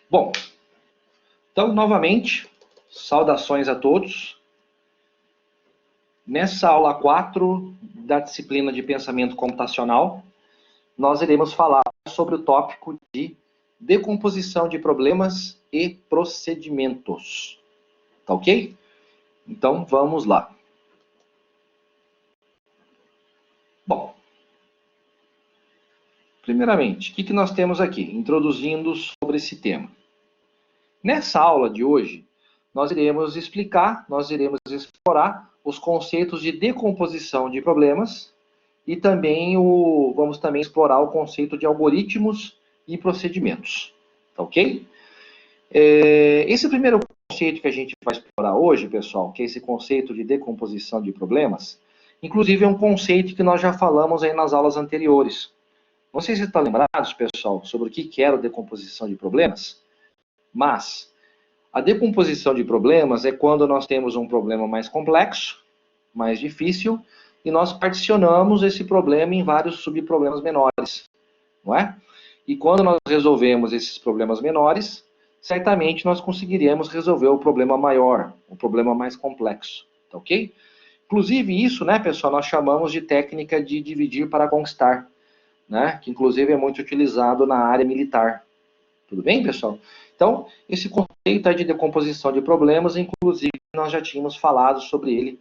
Bom, então, novamente, saudações a todos. Nessa aula 4 da disciplina de pensamento computacional, nós iremos falar sobre o tópico de decomposição de problemas e procedimentos. Tá ok? Então, vamos lá. Bom, primeiramente, o que nós temos aqui? Introduzindo sobre esse tema. Nessa aula de hoje, nós iremos explorar os conceitos de decomposição de problemas e também vamos também explorar o conceito de algoritmos e procedimentos. Tá ok? Esse primeiro conceito que a gente vai explorar hoje, pessoal, que é esse conceito de decomposição de problemas, inclusive é um conceito que nós já falamos aí nas aulas anteriores. Não sei se estão lembrados, pessoal, sobre o que era a decomposição de problemas, mas a decomposição de problemas é quando nós temos um problema mais complexo, mais difícil, e nós particionamos esse problema em vários subproblemas menores, não é? E quando nós resolvemos esses problemas menores, certamente nós conseguiremos resolver o problema maior, o problema mais complexo, tá ok? Inclusive isso, né, pessoal, nós chamamos de técnica de dividir para conquistar, né? Que inclusive é muito utilizado na área militar. Tudo bem, pessoal? Então, esse conceito de decomposição de problemas, inclusive, nós já tínhamos falado sobre ele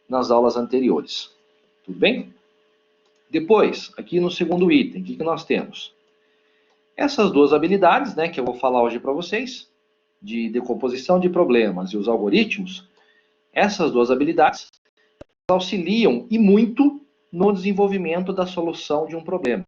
nas aulas anteriores. Tudo bem? Depois, aqui no segundo item, o que nós temos? Essas duas habilidades, né, que eu vou falar hoje para vocês, de decomposição de problemas e os algoritmos, essas duas habilidades auxiliam e muito no desenvolvimento da solução de um problema.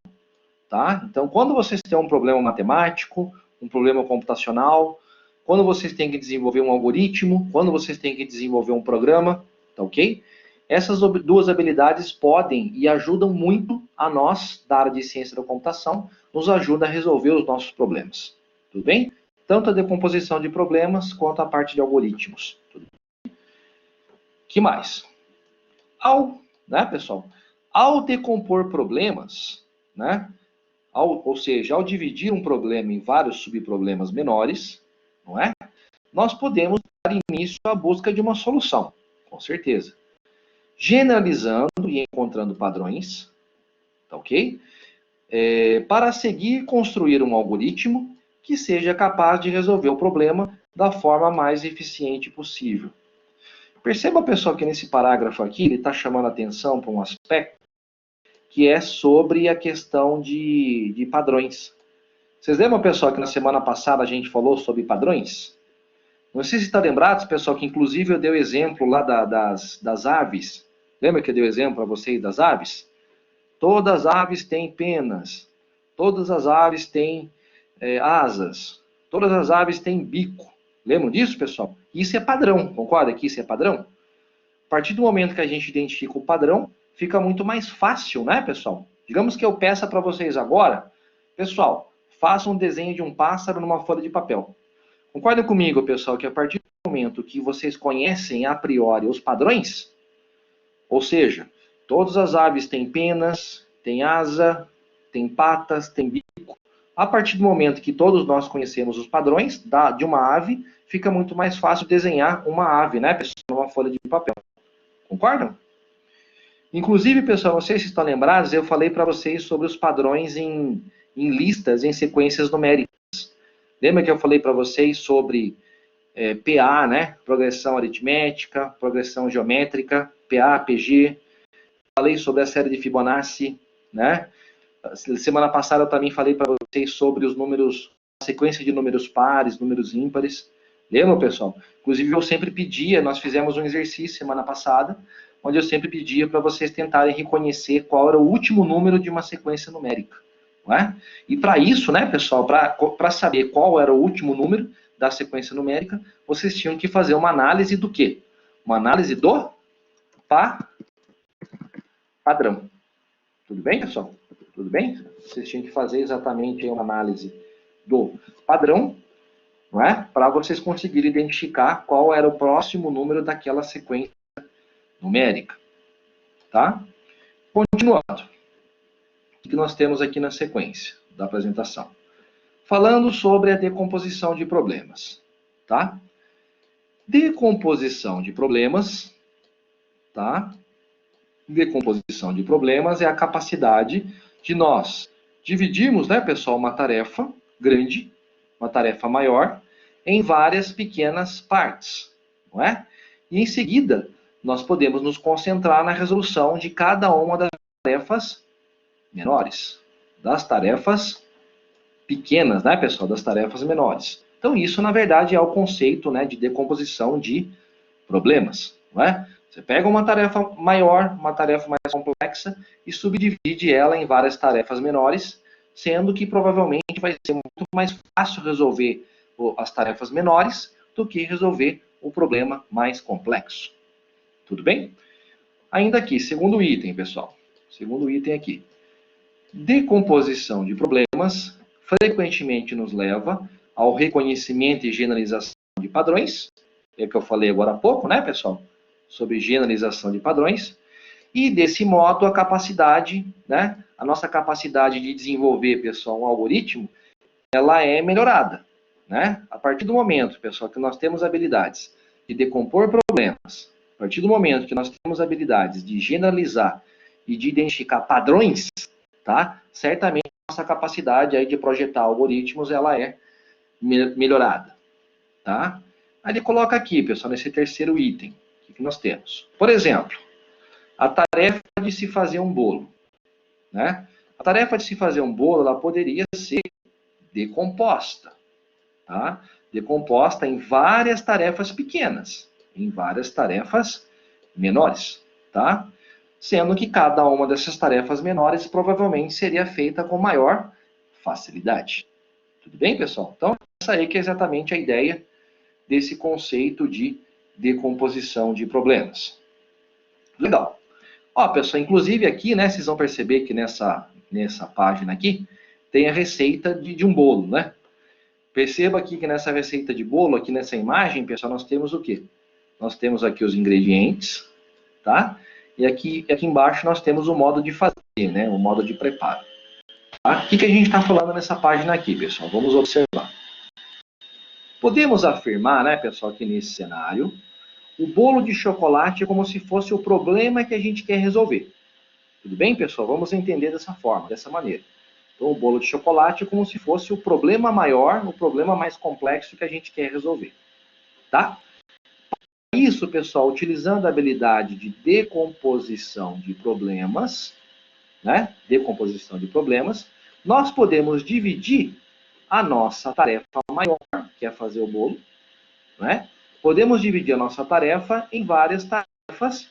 Tá? Então, quando vocês têm um problema matemático, um problema computacional, quando vocês têm que desenvolver um algoritmo, quando vocês têm que desenvolver um programa, tá ok? Essas duas habilidades podem e ajudam muito a nós, da área de ciência da computação, nos ajuda a resolver os nossos problemas. Tudo bem? Tanto a decomposição de problemas, quanto a parte de algoritmos. Tudo bem? Que mais? Né, pessoal? Ao decompor problemas, né? Ou seja, ao dividir um problema em vários subproblemas menores, não é? Nós podemos dar início à busca de uma solução, com certeza. Generalizando e encontrando padrões, tá ok? Para seguir construir um algoritmo que seja capaz de resolver o problema da forma mais eficiente possível. Perceba, pessoal, que nesse parágrafo aqui ele está chamando a atenção para um aspecto que é sobre a questão de padrões. Vocês lembram, pessoal, que na semana passada a gente falou sobre padrões? Não sei se está lembrado, pessoal, que inclusive eu dei o exemplo lá das aves. Lembra que eu dei o exemplo para vocês das aves? Todas as aves têm penas. Todas as aves têm asas. Todas as aves têm bico. Lembram disso, pessoal? Isso é padrão, concorda que isso é padrão? A partir do momento que a gente identifica o padrão, fica muito mais fácil, né, pessoal? Digamos que eu peça para vocês agora, pessoal, façam um desenho de um pássaro numa folha de papel. Concordem comigo, pessoal, que a partir do momento que vocês conhecem a priori os padrões, ou seja, todas as aves têm penas, têm asa, têm patas, têm bico. A partir do momento que todos nós conhecemos os padrões de uma ave, fica muito mais fácil desenhar uma ave, né, pessoal, numa folha de papel. Concordam? Inclusive, pessoal, não sei se estão lembrados, eu falei para vocês sobre os padrões em listas, em sequências numéricas. Lembra que eu falei para vocês sobre PA, né? Progressão aritmética, progressão geométrica, PA, PG. Falei sobre a série de Fibonacci, né? Semana passada eu também falei para vocês sobre os números, a sequência de números pares, números ímpares. Lembra, pessoal? Inclusive, eu sempre pedia, nós fizemos um exercício semana passada, onde eu sempre pedia para vocês tentarem reconhecer qual era o último número de uma sequência numérica. Não é? E para isso, né, pessoal, para saber qual era o último número da sequência numérica, vocês tinham que fazer uma análise do quê? Uma análise do padrão. Tudo bem, pessoal? Tudo bem? Vocês tinham que fazer exatamente uma análise do padrão, não é? Para vocês conseguirem identificar qual era o próximo número daquela sequência numérica. Tá? Continuando. O que nós temos aqui na sequência da apresentação? falando sobre a decomposição de problemas, tá? Decomposição de problemas, tá? Decomposição de problemas é a capacidade de nós dividirmos, né, pessoal, uma tarefa grande, uma tarefa maior, em várias pequenas partes, não é? E em seguida, nós podemos nos concentrar na resolução de cada uma das tarefas menores, das tarefas pequenas, né, pessoal, das tarefas menores. Então, isso, na verdade, é o conceito, né, de decomposição de problemas, não é? Você pega uma tarefa maior, uma tarefa mais complexa e subdivide ela em várias tarefas menores, sendo que provavelmente vai ser muito mais fácil resolver as tarefas menores do que resolver o problema mais complexo. Tudo bem? Ainda aqui, segundo item, pessoal. Segundo item aqui. Decomposição de problemas frequentemente nos leva ao reconhecimento e generalização de padrões, é o que eu falei agora há pouco, né, pessoal? Sobre generalização de padrões, e desse modo a capacidade, né, a nossa capacidade de desenvolver, pessoal, um algoritmo, ela é melhorada, né? A partir do momento, pessoal, que nós temos habilidades de decompor problemas, a partir do momento que nós temos habilidades de generalizar e de identificar padrões, tá? Certamente a nossa capacidade aí de projetar algoritmos, ela é melhorada, tá? Aí ele coloca aqui, pessoal, nesse terceiro item, o que nós temos? Por exemplo, a tarefa de se fazer um bolo, né? A tarefa de se fazer um bolo, ela poderia ser decomposta, tá? Decomposta em várias tarefas pequenas, em várias tarefas menores, tá? Sendo que cada uma dessas tarefas menores provavelmente seria feita com maior facilidade. Tudo bem, pessoal? Então, essa aí que é exatamente a ideia desse conceito de decomposição de problemas. Legal. Ó, pessoal, inclusive aqui, né, vocês vão perceber que nessa página aqui, tem a receita de um bolo, né? Perceba aqui que nessa receita de bolo, aqui nessa imagem, pessoal, nós temos o quê? Nós temos aqui os ingredientes, tá? E aqui embaixo nós temos o modo de fazer, né? O modo de preparo. Tá? O que a gente está falando nessa página aqui, pessoal? Vamos observar. Podemos afirmar, né, pessoal, que nesse cenário, o bolo de chocolate é como se fosse o problema que a gente quer resolver. Tudo bem, pessoal? Vamos entender dessa forma, dessa maneira. Então, o bolo de chocolate é como se fosse o problema maior, o problema mais complexo que a gente quer resolver. Tá? Isso, pessoal, utilizando a habilidade de decomposição de problemas, né? Decomposição de problemas, nós podemos dividir a nossa tarefa maior, que é fazer o bolo, né? Podemos dividir a nossa tarefa em várias tarefas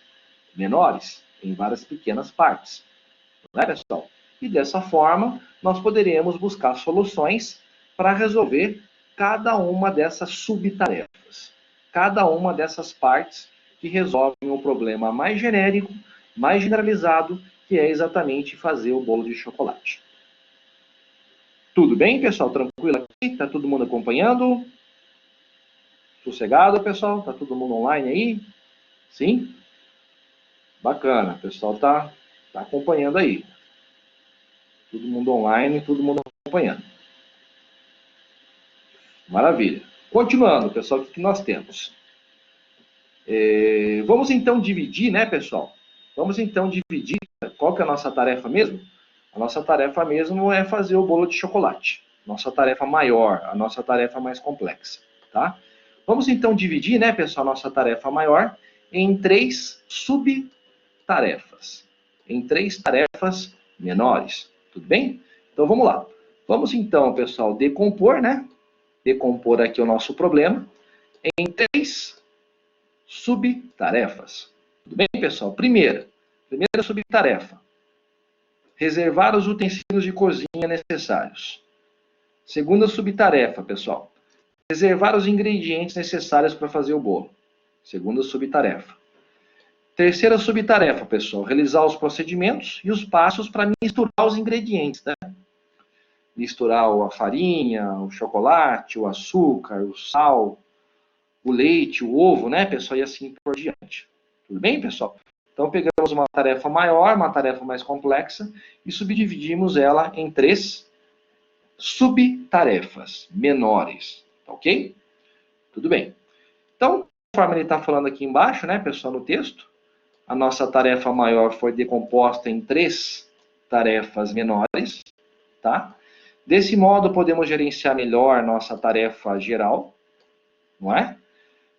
menores, em várias pequenas partes. Não é, pessoal? E dessa forma, nós poderemos buscar soluções para resolver cada uma dessas subtarefas, cada uma dessas partes que resolvem o problema mais genérico, mais generalizado, que é exatamente fazer o bolo de chocolate. Tudo bem, pessoal? Tranquilo aqui? Está todo mundo acompanhando? Sossegado, pessoal? Está todo mundo online aí? Sim? Bacana, o pessoal está acompanhando aí. Todo mundo online, todo mundo acompanhando. Maravilha. Continuando, pessoal, o que nós temos? Vamos então dividir, né, pessoal? Vamos então dividir. Qual que é a nossa tarefa mesmo? A nossa tarefa mesmo é fazer o bolo de chocolate. Nossa tarefa maior, a nossa tarefa mais complexa, tá? Vamos então dividir, né, pessoal, a nossa tarefa maior em 3 subtarefas. Em 3 tarefas menores. Tudo bem? Então vamos lá. Vamos então, pessoal, decompor, né? Decompor aqui o nosso problema em 3 subtarefas. Tudo bem, pessoal? Primeira subtarefa. Reservar os utensílios de cozinha necessários. Segunda subtarefa, pessoal. Reservar os ingredientes necessários para fazer o bolo. Segunda subtarefa. Terceira subtarefa, pessoal. Realizar os procedimentos e os passos para misturar os ingredientes, né? Misturar a farinha, o chocolate, o açúcar, o sal, o leite, o ovo, né, pessoal? E assim por diante. Tudo bem, pessoal? Então, pegamos uma tarefa maior, uma tarefa mais complexa e subdividimos ela em 3 subtarefas menores, tá ok? Tudo bem. Então, conforme ele está falando aqui embaixo, né, pessoal, no texto, a nossa tarefa maior foi decomposta em 3 tarefas menores, tá? Desse modo, podemos gerenciar melhor nossa tarefa geral, não é?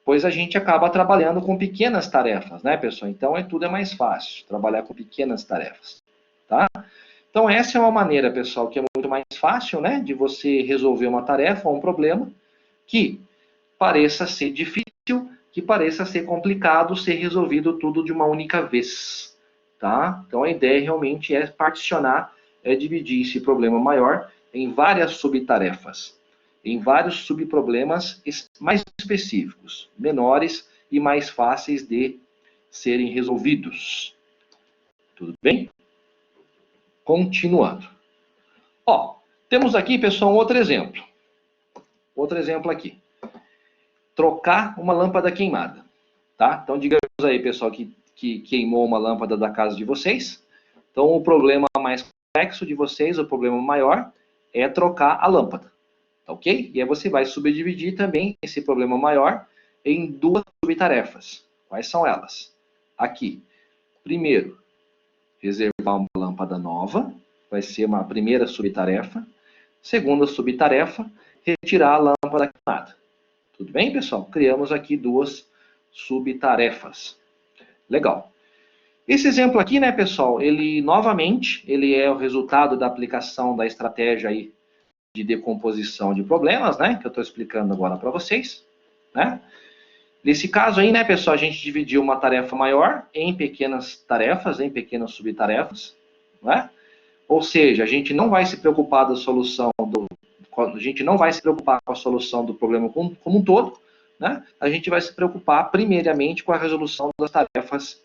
Pois a gente acaba trabalhando com pequenas tarefas, né, pessoal? Então, tudo é mais fácil, trabalhar com pequenas tarefas, tá? Então, essa é uma maneira, pessoal, que é muito mais fácil, né, de você resolver uma tarefa ou um problema que pareça ser difícil, que pareça ser complicado ser resolvido tudo de uma única vez, tá? Então, a ideia realmente é particionar, é dividir esse problema maior em várias subtarefas, em vários subproblemas mais específicos, menores e mais fáceis de serem resolvidos. Tudo bem? Continuando. Ó, temos aqui, pessoal, um outro exemplo. Outro exemplo aqui. Trocar uma lâmpada queimada, tá? Então, digamos aí, pessoal, que queimou uma lâmpada da casa de vocês. Então, o problema mais complexo de vocês, o problema maior, é trocar a lâmpada, tá ok? E aí você vai subdividir também esse problema maior em 2 subtarefas. Quais são elas? Aqui. Primeiro, reservar uma lâmpada nova, vai ser uma primeira subtarefa. Segunda subtarefa, retirar a lâmpada queimada. Tudo bem, pessoal? Criamos aqui 2 subtarefas. Legal. Esse exemplo aqui, né, pessoal, ele novamente, ele é o resultado da aplicação da estratégia aí de decomposição de problemas, né, que eu estou explicando agora para vocês, né? Nesse caso aí, né, pessoal, a gente dividiu uma tarefa maior em pequenas tarefas, em pequenas subtarefas, né? Ou seja, a gente não vai se preocupar da solução a gente não vai se preocupar com a solução do problema como um todo, né? A gente vai se preocupar primeiramente com a resolução das tarefas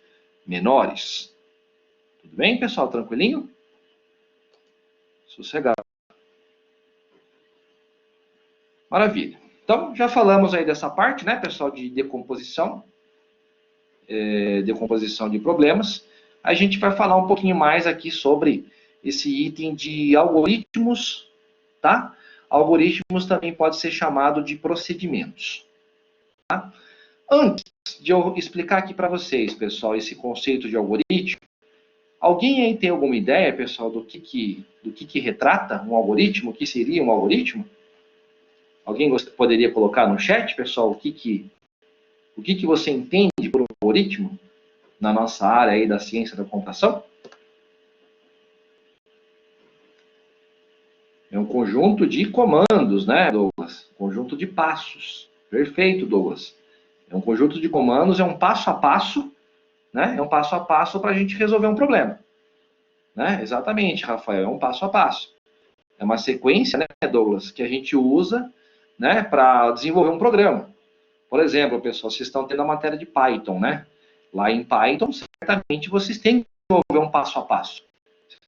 menores. Tudo bem, pessoal? Tranquilinho? Sossegado. Maravilha. Então, já falamos aí dessa parte, né, pessoal, de decomposição, decomposição de problemas. A gente vai falar um pouquinho mais aqui sobre esse item de algoritmos, tá? Algoritmos também pode ser chamado de procedimentos. Tá? Antes de eu explicar aqui para vocês, pessoal, esse conceito de algoritmo, alguém aí tem alguma ideia, pessoal, do que retrata um algoritmo? O que seria um algoritmo? Alguém poderia colocar no chat, pessoal, o que você entende por um algoritmo na nossa área aí da ciência da computação? É um conjunto de comandos, né, Douglas? Conjunto de passos. Perfeito, Douglas. É um conjunto de comandos, é um passo a passo, né? É um passo a passo para a gente resolver um problema. Né? Exatamente, Rafael, é um passo a passo. É uma sequência, né, Douglas, que a gente usa, né, para desenvolver um programa. Por exemplo, pessoal, vocês estão tendo a matéria de Python, né? Lá em Python, certamente vocês têm que desenvolver um passo a passo.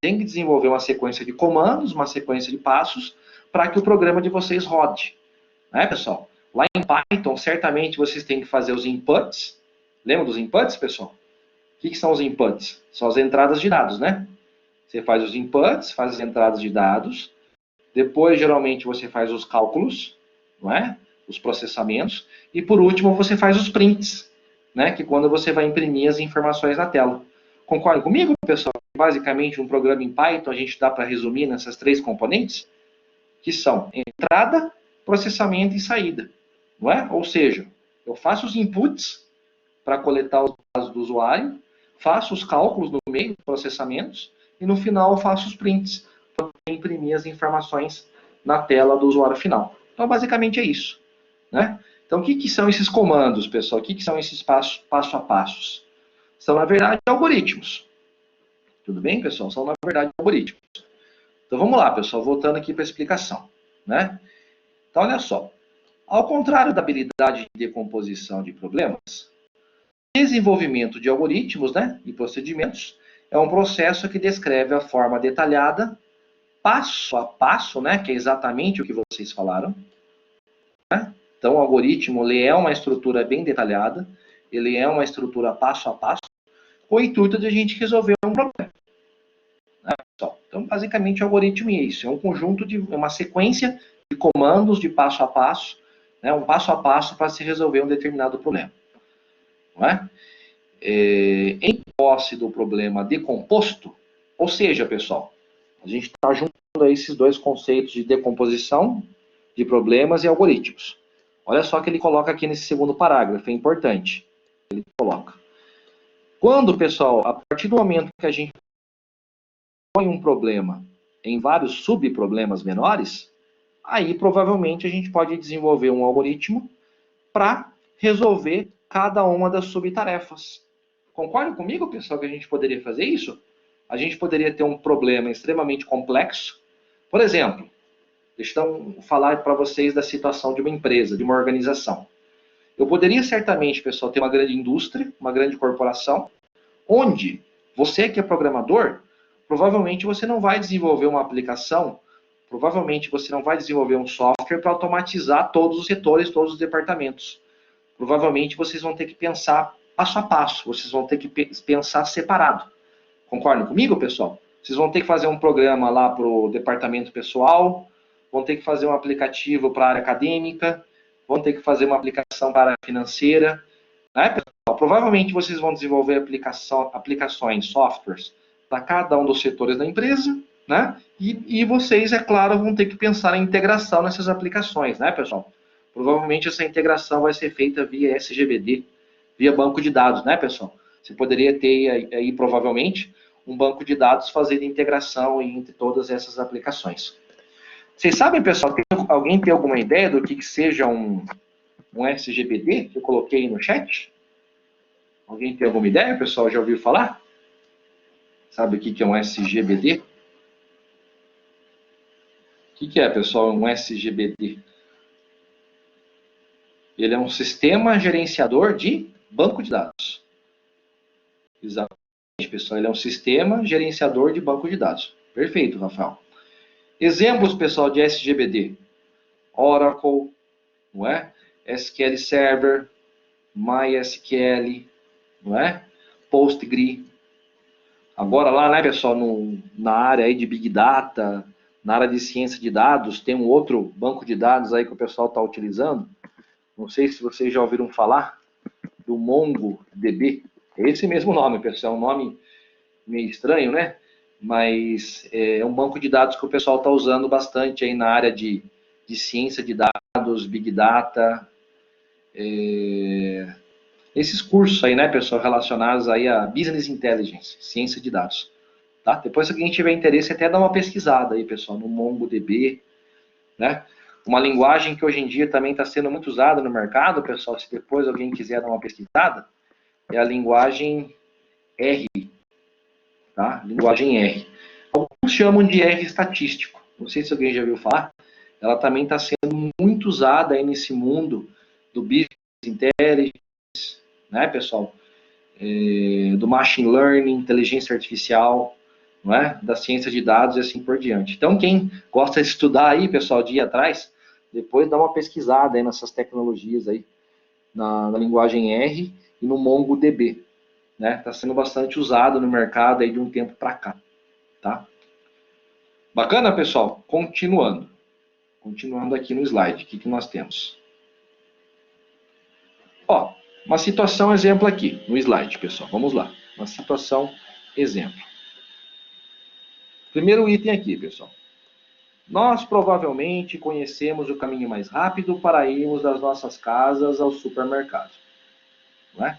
Tem que desenvolver uma sequência de comandos, uma sequência de passos, para que o programa de vocês rode. Né, pessoal? Lá em Python, certamente vocês têm que fazer os inputs. Lembra dos inputs, pessoal? O que são os inputs? São as entradas de dados, né? Você faz os inputs, faz as entradas de dados. Depois, geralmente, você faz os cálculos, não é? Os processamentos. E, por último, você faz os prints, né? Que é quando você vai imprimir as informações na tela. Concorda comigo, pessoal? Basicamente, um programa em Python a gente dá para resumir nessas 3 componentes, que são entrada, processamento e saída. Não é? Ou seja, eu faço os inputs para coletar os dados do usuário, faço os cálculos no meio, processamentos, e no final eu faço os prints para imprimir as informações na tela do usuário final. Então, basicamente é isso. Né? Então, o que são esses comandos, pessoal? O que são esses passo a passos? São, na verdade, algoritmos. Tudo bem, pessoal? São, na verdade, algoritmos. Então, vamos lá, pessoal. Voltando aqui para a explicação. Né? Então, olha só. Ao contrário da habilidade de decomposição de problemas, desenvolvimento de algoritmos, né, e procedimentos é um processo que descreve a forma detalhada, passo a passo, né, que é exatamente o que vocês falaram. Né? Então, o algoritmo ele é uma estrutura bem detalhada, ele é uma estrutura passo a passo, com o intuito de a gente resolver um problema. Né? Então, basicamente, o algoritmo é isso. É um conjunto é uma sequência de comandos de passo a passo, né, um passo a passo para se resolver um determinado problema. Não é? Em posse do problema decomposto, ou seja, pessoal, a gente está juntando aí esses dois conceitos de decomposição de problemas e algoritmos. Olha só que ele coloca aqui nesse segundo parágrafo, é importante. Ele coloca. Quando, pessoal, a partir do momento que a gente põe um problema em vários subproblemas menores, aí provavelmente a gente pode desenvolver um algoritmo para resolver cada uma das subtarefas. Concorda comigo, pessoal, que a gente poderia fazer isso? A gente poderia ter um problema extremamente complexo. Por exemplo, deixa eu falar para vocês da situação de uma empresa, de uma organização. Eu poderia certamente, pessoal, ter uma grande indústria, uma grande corporação, onde você que é programador, provavelmente você não vai desenvolver uma aplicação, provavelmente você não vai desenvolver um software para automatizar todos os setores, todos os departamentos. Provavelmente vocês vão ter que pensar passo a passo, vocês vão ter que pensar separado. Concordam comigo, pessoal? Vocês vão ter que fazer um programa lá para o departamento pessoal, vão ter que fazer um aplicativo para a área acadêmica, vão ter que fazer uma aplicação para a área financeira. Né, pessoal? Provavelmente vocês vão desenvolver aplicações, softwares, para cada um dos setores da empresa, né? E vocês, é claro, vão ter que pensar em integração nessas aplicações, né, pessoal? Provavelmente essa integração vai ser feita via SGBD, via banco de dados, né, pessoal? Você poderia ter aí, provavelmente, um banco de dados fazendo integração entre todas essas aplicações. Vocês sabem, pessoal, alguém tem alguma ideia do que seja um SGBD que eu coloquei no chat? Alguém tem alguma ideia, pessoal? Já ouviu falar? Sabe o que é um SGBD? O que é, pessoal, um SGBD? Ele é um sistema gerenciador de banco de dados. Exatamente, pessoal. Ele é um sistema gerenciador de banco de dados. Perfeito, Rafael. Exemplos, pessoal, de SGBD. Oracle, não é? SQL Server, MySQL, não é? PostgreSQL. Agora lá, né, pessoal, na área aí de Big Data, na área de ciência de dados, tem um outro banco de dados aí que o pessoal está utilizando. Não sei se vocês já ouviram falar do MongoDB. É esse mesmo nome, pessoal. É um nome meio estranho, né? Mas é um banco de dados que o pessoal está usando bastante aí na área de ciência de dados, Big Data, esses cursos aí, né, pessoal, relacionados aí a Business Intelligence, ciência de dados. Tá? Depois, se alguém tiver interesse, até dá uma pesquisada aí, pessoal, no MongoDB, né? Uma linguagem que hoje em dia também está sendo muito usada no mercado, pessoal, se depois alguém quiser dar uma pesquisada, é a linguagem R, tá? Linguagem R. Alguns chamam de R estatístico. Não sei se alguém já ouviu falar. Ela também está sendo muito usada aí nesse mundo do Business Intelligence, né, pessoal? Do Machine Learning, inteligência artificial, não é? Da ciência de dados e assim por diante. Então, quem gosta de estudar aí, pessoal, de ir atrás, depois dá uma pesquisada aí nessas tecnologias aí, na linguagem R e no MongoDB, né? Está sendo bastante usado no mercado aí de um tempo para cá, tá? Bacana, pessoal? Continuando aqui no slide, o que nós temos? Ó, uma situação exemplo aqui no slide, pessoal. Vamos lá. Uma situação exemplo. Primeiro item aqui, pessoal. Nós provavelmente conhecemos o caminho mais rápido para irmos das nossas casas ao supermercado. Não é?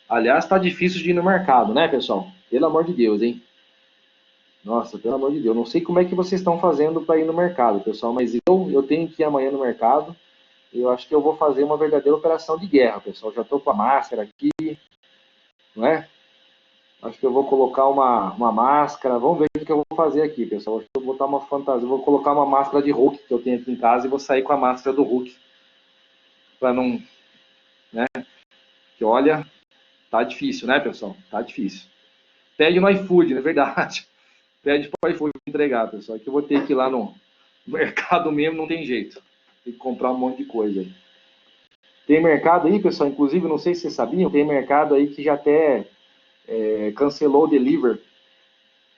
Aliás, está difícil de ir no mercado, né, pessoal? Pelo amor de Deus, hein? Nossa, pelo amor de Deus. Não sei como é que vocês estão fazendo para ir no mercado, pessoal, mas eu tenho que ir amanhã no mercado. Eu acho que eu vou fazer uma verdadeira operação de guerra, pessoal. Já estou com a máscara aqui, não é? Acho que eu vou colocar uma máscara. Vamos ver o que eu vou fazer aqui, pessoal. Acho que eu vou botar uma fantasia. Vou colocar uma máscara de Hulk que eu tenho aqui em casa e vou sair com a máscara do Hulk. Para não... né? Que olha, tá difícil, né, pessoal? Tá difícil. Pede no iFood, não é verdade? Pede para o iFood entregar, pessoal. Que eu vou ter que ir lá no mercado mesmo, não tem jeito. Tem que comprar um monte de coisa aí. Tem mercado aí, pessoal, inclusive, não sei se vocês sabiam, tem mercado aí que já até cancelou o delivery.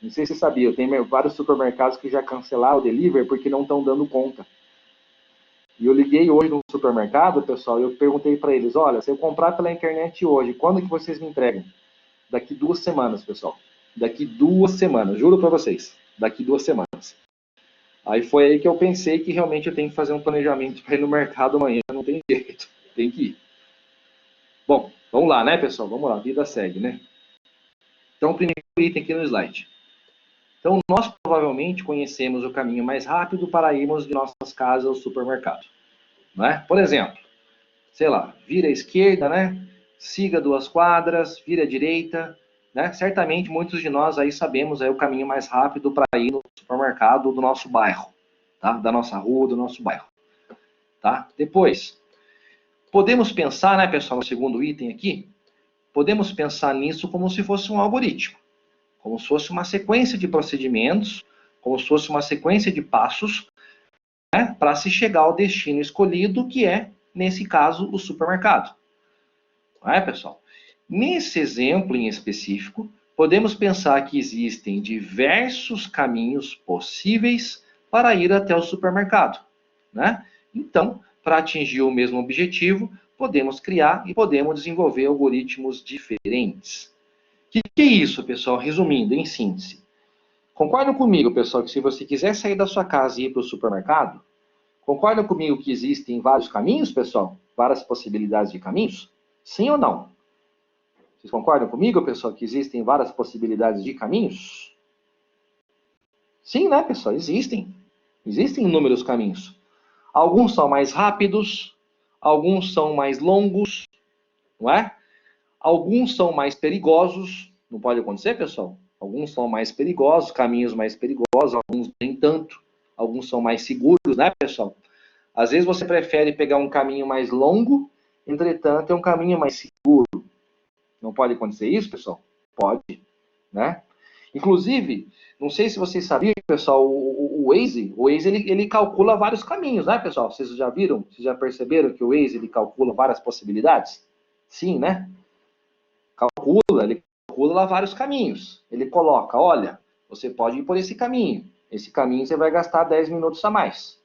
Não sei se você sabia, tem vários supermercados que já cancelaram o delivery porque não estão dando conta. E eu liguei hoje no supermercado, pessoal, e eu perguntei para eles, olha, se eu comprar pela internet hoje, quando que vocês me entregam? Daqui 2 semanas, pessoal. Daqui 2 semanas, juro para vocês. Daqui 2 semanas. Aí foi aí que eu pensei que realmente eu tenho que fazer um planejamento para ir no mercado amanhã. Não tem jeito, tem que ir. Bom, vamos lá, né, pessoal? Vamos lá, a vida segue, né? Então, o primeiro item aqui no slide. Então, nós provavelmente conhecemos o caminho mais rápido para irmos de nossas casas ao supermercado. Não é? Por exemplo, sei lá, vira à esquerda, né? Siga 2 quadras, vira à direita, né? Certamente muitos de nós aí sabemos aí o caminho mais rápido para ir no supermercado do nosso bairro, tá? Da nossa rua, do nosso bairro, tá? Depois, podemos pensar, né, pessoal, no segundo item aqui, podemos pensar nisso como se fosse um algoritmo, como se fosse uma sequência de procedimentos, como se fosse uma sequência de passos, né, para se chegar ao destino escolhido, que é, nesse caso, o supermercado. Não é, pessoal? Nesse exemplo em específico, podemos pensar que existem diversos caminhos possíveis para ir até o supermercado, né? Então, para atingir o mesmo objetivo, podemos criar e podemos desenvolver algoritmos diferentes. O que é isso, pessoal? Resumindo, em síntese. Concordam comigo, pessoal, que se você quiser sair da sua casa e ir para o supermercado, concordam comigo que existem vários caminhos, pessoal? Várias possibilidades de caminhos? Sim ou não? Vocês concordam comigo, pessoal, que existem várias possibilidades de caminhos? Sim, né, pessoal? Existem. Existem inúmeros caminhos. Alguns são mais rápidos, alguns são mais longos, não é? Alguns são mais perigosos. Não pode acontecer, pessoal? Alguns são mais perigosos, caminhos mais perigosos, alguns nem tanto. Alguns são mais seguros, né, pessoal? Às vezes você prefere pegar um caminho mais longo, entretanto, é um caminho mais seguro. Não pode acontecer isso, pessoal? Pode, né? Inclusive, não sei se vocês sabiam, pessoal, o Waze ele calcula vários caminhos, né, pessoal? Vocês já viram? Vocês já perceberam que o Waze ele calcula várias possibilidades? Sim, né? Ele calcula lá vários caminhos. Ele coloca, olha, você pode ir por esse caminho. Esse caminho você vai gastar 10 minutos a mais,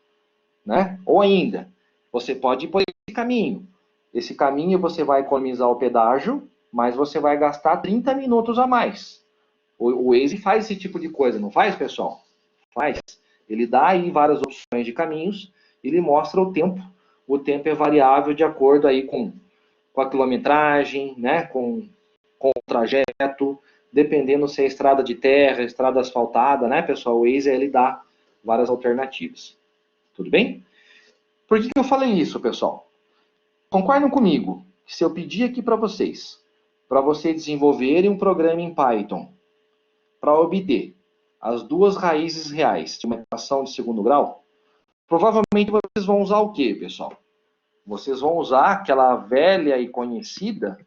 né? Ou ainda, você pode ir por esse caminho. Esse caminho você vai economizar o pedágio, mas você vai gastar 30 minutos a mais. O Waze faz esse tipo de coisa, não faz, pessoal? Faz. Ele dá aí várias opções de caminhos, ele mostra o tempo. O tempo é variável de acordo aí com a quilometragem, né? Com o trajeto, dependendo se é estrada de terra, estrada asfaltada, né, pessoal? O Waze ele dá várias alternativas. Tudo bem? Por que eu falei isso, pessoal? Concordam comigo que se eu pedir aqui para vocês desenvolverem um programa em Python para obter as duas raízes reais de uma equação de segundo grau, provavelmente vocês vão usar o quê, pessoal? Vocês vão usar aquela velha e conhecida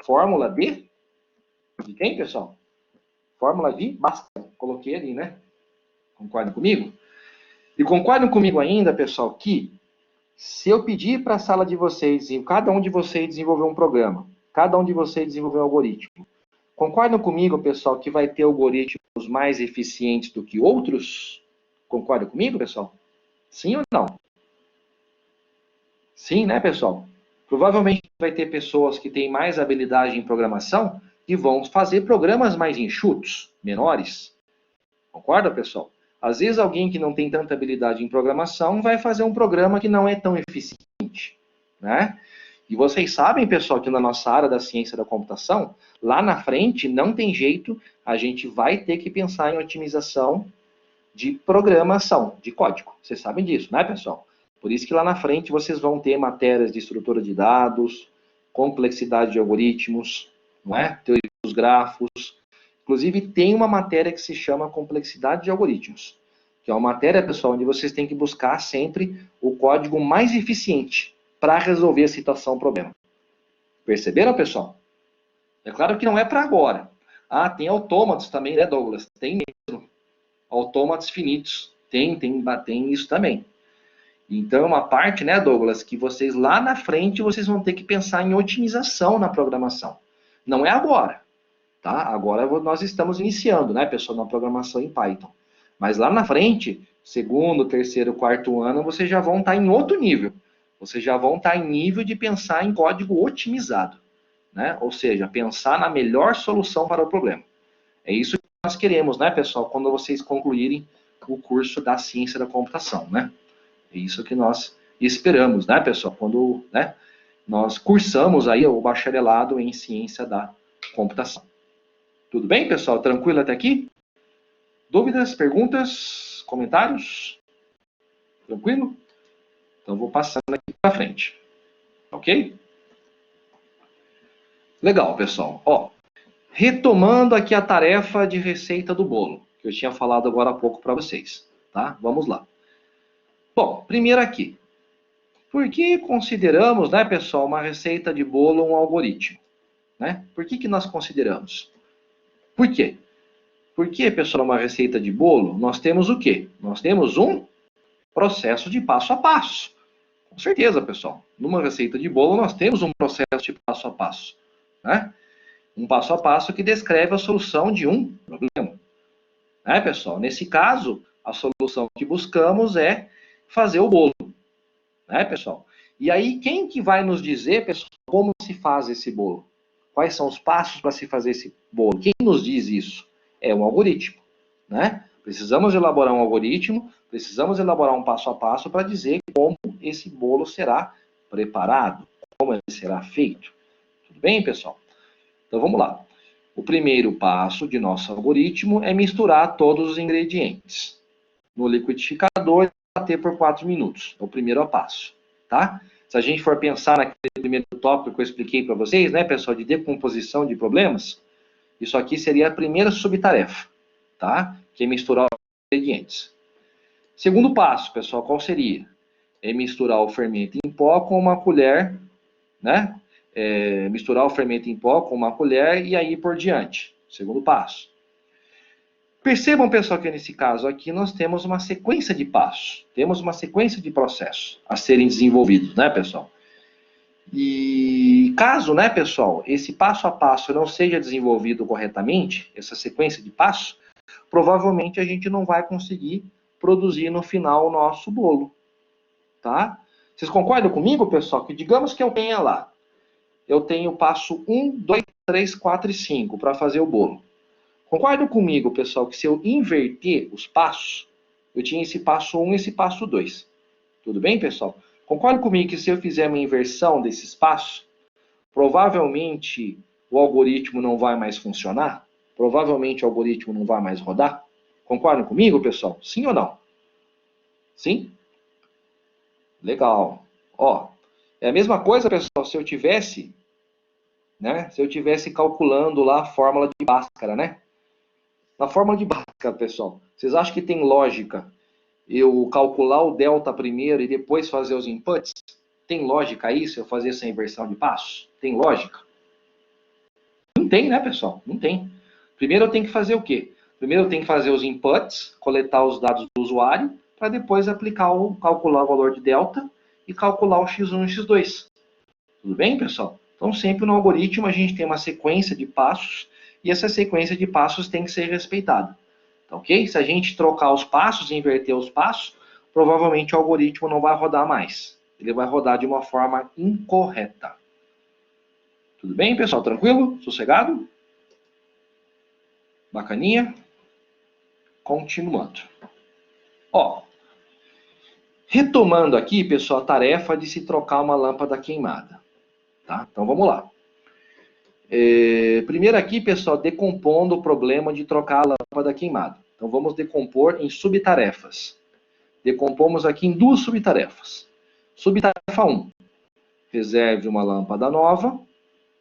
fórmula de quem, pessoal? Fórmula de Bhaskara. Coloquei ali, né? Concordam comigo? E concordam comigo ainda, pessoal, que se eu pedir para a sala de vocês, cada um de vocês desenvolver um programa, cada um de vocês desenvolver um algoritmo, concordam comigo, pessoal, que vai ter algoritmos mais eficientes do que outros? Concordam comigo, pessoal? Sim ou não? Sim, né, pessoal? Provavelmente vai ter pessoas que têm mais habilidade em programação que vão fazer programas mais enxutos, menores. Concorda, pessoal? Às vezes alguém que não tem tanta habilidade em programação vai fazer um programa que não é tão eficiente, né? E vocês sabem, pessoal, que na nossa área da ciência da computação, lá na frente não tem jeito, a gente vai ter que pensar em otimização de programação, de código. Vocês sabem disso, né, pessoal? Por isso que lá na frente vocês vão ter matérias de estrutura de dados, complexidade de algoritmos, não é? Teoria dos grafos. Inclusive, tem uma matéria que se chama complexidade de algoritmos, que é uma matéria, pessoal, onde vocês têm que buscar sempre o código mais eficiente para resolver a situação, o problema. Perceberam, pessoal? É claro que não é para agora. Ah, tem autômatos também, né, Douglas? Tem mesmo. Autômatos finitos. Tem isso também. Então, é uma parte, né, Douglas, que vocês lá na frente, vocês vão ter que pensar em otimização na programação. Não é agora. tá? Agora nós estamos iniciando, né, pessoal, na programação em Python. Mas lá na frente, segundo, terceiro, quarto ano, vocês já vão estar em outro nível. Vocês já vão estar em nível de pensar em código otimizado, né? Ou seja, pensar na melhor solução para o problema. É isso que nós queremos, né, pessoal, quando vocês concluírem o curso da ciência da computação, né? É isso que nós esperamos, né, pessoal, quando, né, nós cursamos aí o bacharelado em ciência da computação. Tudo bem, pessoal? Tranquilo até aqui? Dúvidas, perguntas, comentários? Tranquilo? Então, vou passando aqui para frente. Ok? Legal, pessoal. Ó, retomando aqui a tarefa de receita do bolo, que eu tinha falado agora há pouco para vocês. Tá? Vamos lá. Bom, primeiro aqui. Por que consideramos, né, pessoal, uma receita de bolo um algoritmo? Né? Por que nós consideramos? Por quê? Porque, pessoal, uma receita de bolo, nós temos o quê? Nós temos um processo de passo a passo. Com certeza, pessoal. Numa receita de bolo, nós temos um processo de passo a passo. Né? Um passo a passo que descreve a solução de um problema. Né, pessoal? Nesse caso, a solução que buscamos é fazer o bolo. Né, pessoal? E aí, quem que vai nos dizer, pessoal, como se faz esse bolo? Quais são os passos para se fazer esse bolo? Quem nos diz isso? É um algoritmo. Né? Precisamos elaborar um algoritmo, precisamos elaborar um passo a passo para dizer como esse bolo será preparado, como ele será feito. Tudo bem, pessoal? Então vamos lá. O primeiro passo de nosso algoritmo é misturar todos os ingredientes no liquidificador e bater por 4 minutos. É o primeiro passo, tá? Se a gente for pensar naquele primeiro tópico que eu expliquei para vocês, né, pessoal, de decomposição de problemas, isso aqui seria a primeira subtarefa, tá? Que é misturar os ingredientes. Segundo passo, pessoal, qual seria? É misturar o fermento em pó com uma colher, né? Misturar o fermento em pó com uma colher e aí por diante. Segundo passo. Percebam, pessoal, que nesse caso aqui nós temos uma sequência de passos. Temos uma sequência de processos a serem desenvolvidos, né, pessoal? E caso, né, pessoal, esse passo a passo não seja desenvolvido corretamente, essa sequência de passos, provavelmente a gente não vai conseguir produzir no final o nosso bolo, tá? Vocês concordam comigo, pessoal? Que digamos que eu tenha lá, eu tenho o passo 1, 2, 3, 4 e 5 para fazer o bolo. Concordam comigo, pessoal, que se eu inverter os passos, eu tinha esse passo 1 e esse passo 2. Tudo bem, pessoal? Concordam comigo que se eu fizer uma inversão desses passos, provavelmente o algoritmo não vai mais funcionar? Provavelmente o algoritmo não vai mais rodar? Concordam comigo, pessoal? Sim ou não? Sim? Legal. Ó, é a mesma coisa, pessoal, se eu tivesse, né? Se eu tivesse calculando lá a fórmula de Bhaskara, né? Na fórmula de Bhaskara, pessoal, vocês acham que tem lógica eu calcular o delta primeiro e depois fazer os inputs? Tem lógica isso, eu fazer essa inversão de passos? Tem lógica? Não tem, né, pessoal? Não tem. Primeiro eu tenho que fazer o quê? Primeiro eu tenho que fazer os inputs, coletar os dados do usuário, para depois calcular o valor de delta e calcular o x1 e x2. Tudo bem, pessoal? Então, sempre no algoritmo a gente tem uma sequência de passos e essa sequência de passos tem que ser respeitada. Tá ok? Se a gente trocar os passos e inverter os passos, provavelmente o algoritmo não vai rodar mais. Ele vai rodar de uma forma incorreta. Tudo bem, pessoal? Tranquilo? Sossegado? Bacaninha? Continuando. Ó, retomando aqui, pessoal, a tarefa de se trocar uma lâmpada queimada. Tá? Então, vamos lá. Primeiro aqui, pessoal, decompondo o problema de trocar a lâmpada queimada. Então, vamos decompor em subtarefas. Decompomos aqui em duas subtarefas. Subtarefa 1, reserve uma lâmpada nova.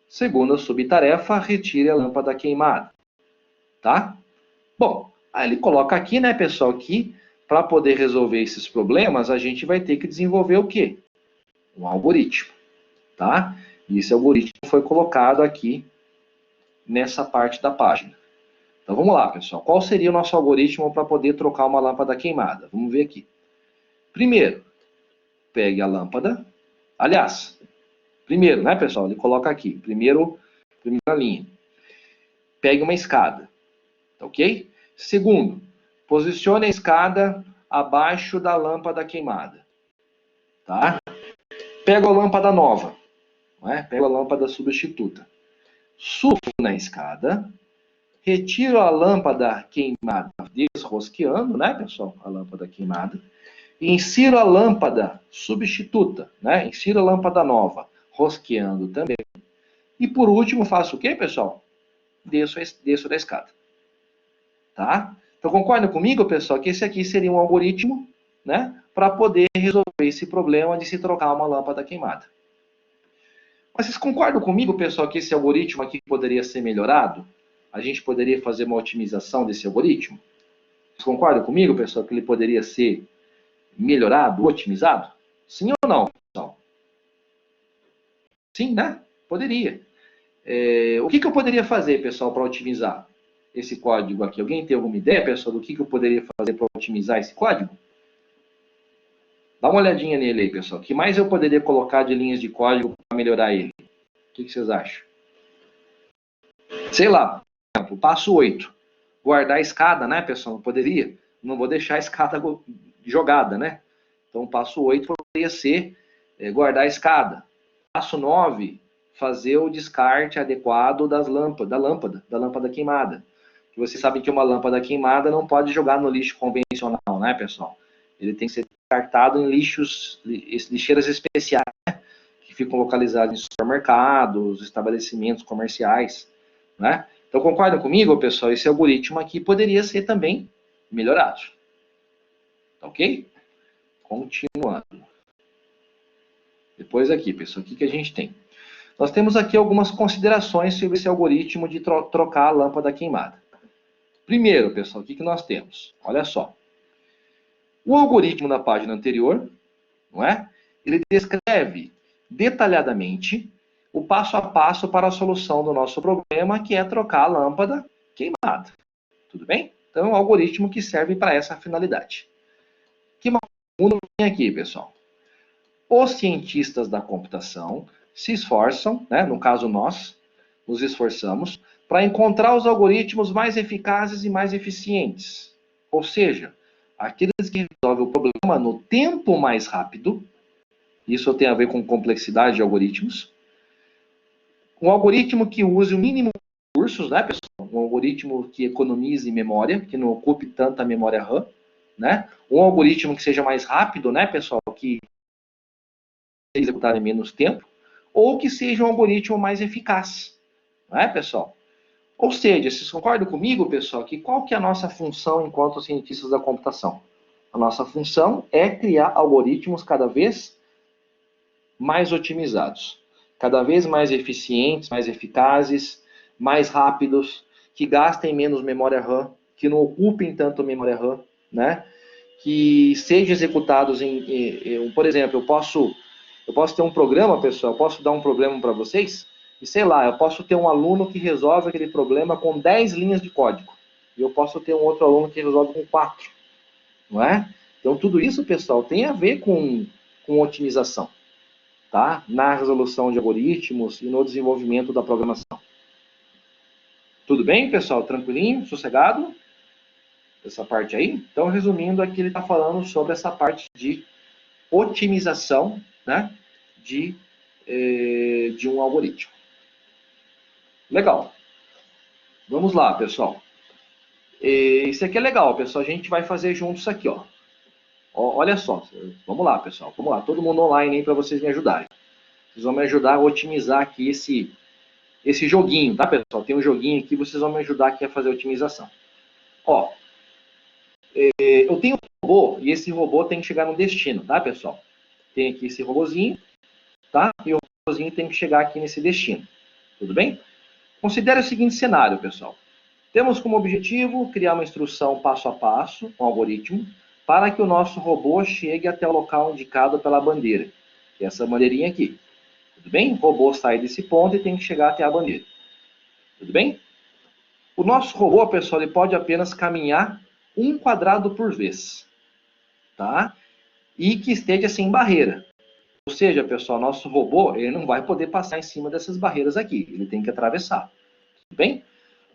Segunda subtarefa, retire a lâmpada queimada. Tá? Bom, aí ele coloca aqui, né, pessoal, que para poder resolver esses problemas, a gente vai ter que desenvolver o quê? Um algoritmo. Tá? E esse algoritmo foi colocado aqui nessa parte da página. Então vamos lá, pessoal. Qual seria o nosso algoritmo para poder trocar uma lâmpada queimada? Vamos ver aqui. Primeiro, pegue a lâmpada. Aliás, primeiro, né, pessoal? Ele coloca aqui, primeira linha. pegue uma escada, tá ok? Segundo, posicione a escada abaixo da lâmpada queimada, tá? Pega a lâmpada nova, não é? Pega a lâmpada substituta. Subo na escada, retiro a lâmpada queimada, desrosqueando, né, pessoal? A lâmpada queimada. E insiro a lâmpada substituta, né? Insiro a lâmpada nova, rosqueando também. E por último, faço o quê, pessoal? Desço da escada. Tá? Então concorda comigo, pessoal, que esse aqui seria um algoritmo, né, para poder resolver esse problema de se trocar uma lâmpada queimada. Mas vocês concordam comigo, pessoal, que esse algoritmo aqui poderia ser melhorado? A gente poderia fazer uma otimização desse algoritmo? Vocês concordam comigo, pessoal, que ele poderia ser melhorado, otimizado? Sim ou não, pessoal? Sim, né? Poderia. O que eu poderia fazer, pessoal, para otimizar esse código aqui? Alguém tem alguma ideia, pessoal, do que eu poderia fazer para otimizar esse código? Dá uma olhadinha nele aí, pessoal. O que mais eu poderia colocar de linhas de código para melhorar ele? O que vocês acham? Sei lá, por exemplo, passo 8. Guardar a escada, né, pessoal? Não poderia? Não vou deixar a escada jogada, né? Então, passo 8 poderia ser guardar a escada. Passo 9, fazer o descarte adequado da lâmpada queimada. Que vocês sabem que uma lâmpada queimada não pode jogar no lixo convencional, né, pessoal? Ele tem que ser descartado em lixeiras especiais, né, que ficam localizadas em supermercados, estabelecimentos comerciais, né? Então, concordam comigo, pessoal? Esse algoritmo aqui poderia ser também melhorado. Tá ok? Continuando. Depois aqui, pessoal, o que a gente tem? Nós temos aqui algumas considerações sobre esse algoritmo de trocar a lâmpada queimada. Primeiro, pessoal, o que nós temos? Olha só. O algoritmo na página anterior, não é? Ele descreve detalhadamente o passo a passo para a solução do nosso problema, que é trocar a lâmpada queimada. Tudo bem? Então, é um algoritmo que serve para essa finalidade. Que mundo tem aqui, pessoal? Os cientistas da computação se esforçam, né, no caso nós, nos esforçamos, para encontrar os algoritmos mais eficazes e mais eficientes. Ou seja, aqueles que resolvem o problema no tempo mais rápido. Isso tem a ver com complexidade de algoritmos. Um algoritmo que use o mínimo de recursos, né, pessoal? Um algoritmo que economize memória, que não ocupe tanta memória RAM, né? Um algoritmo que seja mais rápido, né, pessoal? Que executar em menos tempo, ou que seja um algoritmo mais eficaz, não é, pessoal? Ou seja, vocês concordam comigo, pessoal, que qual que é a nossa função enquanto cientistas da computação? A nossa função é criar algoritmos cada vez mais otimizados, cada vez mais eficientes, mais eficazes, mais rápidos, que gastem menos memória RAM, que não ocupem tanto memória RAM, né? Que sejam executados por exemplo, eu posso ter um programa, pessoal, eu posso dar um problema para vocês, e sei lá, eu posso ter um aluno que resolve aquele problema com 10 linhas de código, e eu posso ter um outro aluno que resolve com 4, não é? Então, tudo isso, pessoal, tem a ver com otimização, tá? Na resolução de algoritmos e no desenvolvimento da programação. Tudo bem, pessoal? Tranquilinho? Sossegado? Essa parte aí? Então, resumindo, aqui ele está falando sobre essa parte de otimização, né, de um algoritmo. Legal. Vamos lá, pessoal. Isso aqui é legal, pessoal. A gente vai fazer juntos isso aqui, ó. Olha só. Vamos lá, pessoal. Vamos lá. Todo mundo online aí para vocês me ajudarem. Vocês vão me ajudar a otimizar aqui esse joguinho, tá, pessoal? Tem um joguinho aqui, vocês vão me ajudar aqui a fazer a otimização. Ó, eu tenho um robô e esse robô tem que chegar no destino, tá, pessoal? Tem aqui esse robozinho, tá? E o robozinho tem que chegar aqui nesse destino. Tudo bem? Considere o seguinte cenário, pessoal. Temos como objetivo criar uma instrução passo a passo, um algoritmo, para que o nosso robô chegue até o local indicado pela bandeira, que é essa bandeirinha aqui. Tudo bem? O robô sai desse ponto e tem que chegar até a bandeira. Tudo bem? O nosso robô, pessoal, ele pode apenas caminhar um quadrado por vez, tá? E que esteja sem barreira. Ou seja, pessoal, nosso robô ele não vai poder passar em cima dessas barreiras aqui. Ele tem que atravessar. Tudo bem?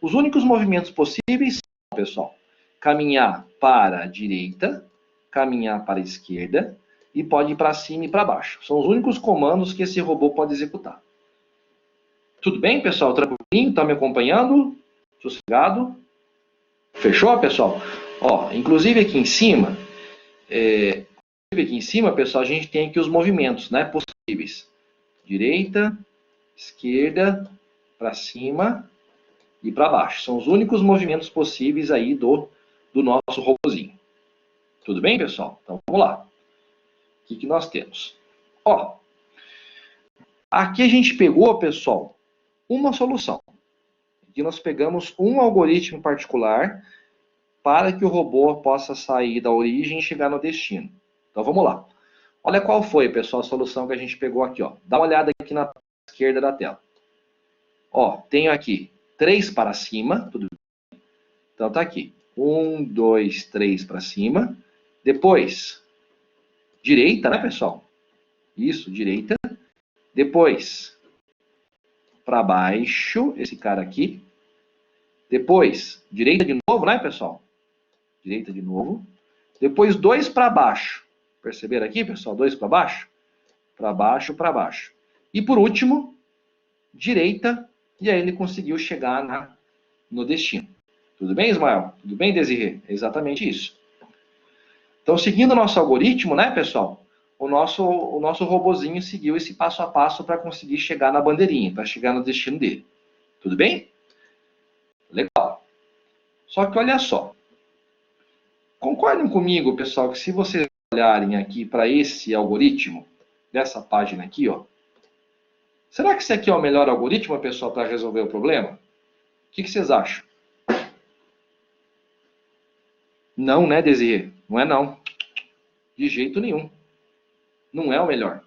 Os únicos movimentos possíveis são, pessoal, caminhar para a direita, caminhar para a esquerda e pode ir para cima e para baixo. São os únicos comandos que esse robô pode executar. Tudo bem, pessoal? Tranquilinho? Tá me acompanhando? Sossegado? Fechou, pessoal? Ó, inclusive aqui em cima, pessoal, a gente tem aqui os movimentos, né, possíveis. Direita, esquerda, para cima e para baixo. São os únicos movimentos possíveis aí do nosso robozinho. Tudo bem, pessoal? Então, vamos lá. O que nós temos? Ó, aqui a gente pegou, pessoal, uma solução. Aqui nós pegamos um algoritmo particular para que o robô possa sair da origem e chegar no destino. Então, vamos lá. Olha qual foi, pessoal, a solução que a gente pegou aqui. Ó. Dá uma olhada aqui na esquerda da tela. Ó, tenho aqui 3 para cima, tudo bem? Então, tá aqui. 1, 2, 3 para cima. Depois, direita, né, pessoal? Isso, direita. Depois, para baixo, esse cara aqui. Depois, direita de novo, né, pessoal? Direita de novo. Depois, 2 para baixo. Perceberam aqui, pessoal? 2 para baixo? Para baixo, para baixo. E por último, direita. E aí ele conseguiu chegar no destino. Tudo bem, Ismael? Tudo bem, Desirê? É exatamente isso. Então, seguindo o nosso algoritmo, né, pessoal? O nosso robozinho seguiu esse passo a passo para conseguir chegar na bandeirinha, para chegar no destino dele. Tudo bem? Legal. Só que olha só. Concordem comigo, pessoal, que se vocês olharem aqui para esse algoritmo, dessa página aqui, ó. Será que esse aqui é o melhor algoritmo, pessoal, para resolver o problema? O que vocês acham? Não, né, Desirê? Não é não. De jeito nenhum. Não é o melhor.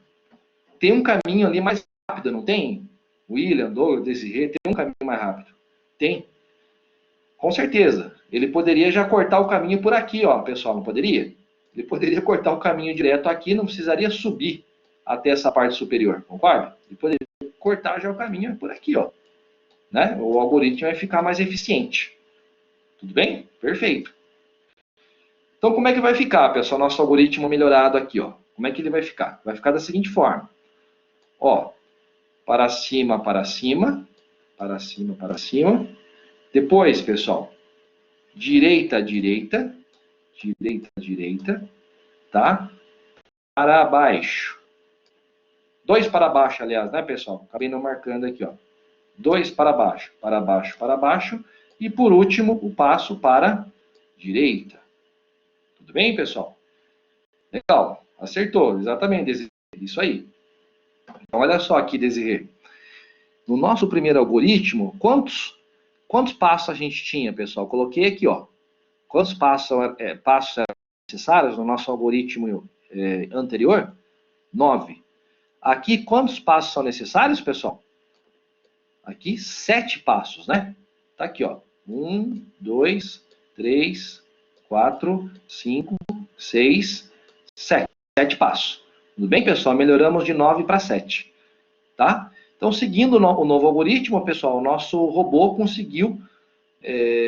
Tem um caminho ali mais rápido, não tem? William, Douglas, Desirê, tem um caminho mais rápido. Tem. Com certeza. Ele poderia já cortar o caminho por aqui, ó, pessoal, não poderia? Ele poderia cortar o caminho direto aqui, não precisaria subir até essa parte superior, concorda? Ele poderia cortar já o caminho por aqui, ó. Né? O algoritmo vai ficar mais eficiente. Tudo bem? Perfeito. Então, como é que vai ficar, pessoal, nosso algoritmo melhorado aqui, ó? Como é que ele vai ficar? Vai ficar da seguinte forma. Ó, para cima, para cima, para cima, para cima. Depois, pessoal, direita, direita, direita, direita, tá? Para baixo. 2 para baixo, aliás, né, pessoal? Acabei não marcando aqui, ó. 2 para baixo, para baixo, para baixo. E, por último, o passo para direita. Tudo bem, pessoal? Legal. Acertou, exatamente, Desirê. Isso aí. Então, olha só aqui, Desirê. No nosso primeiro algoritmo, quantos passos a gente tinha, pessoal? Coloquei aqui, ó. Quantos passos eram necessários no nosso algoritmo anterior? 9. Aqui, quantos passos são necessários, pessoal? Aqui, 7 passos, né? Tá aqui, ó. 1, 2, 3, 4, 5, 6, 7. 7 passos. Tudo bem, pessoal? Melhoramos de 9 para 7. Tá? Então, seguindo o novo algoritmo, pessoal, o nosso robô conseguiu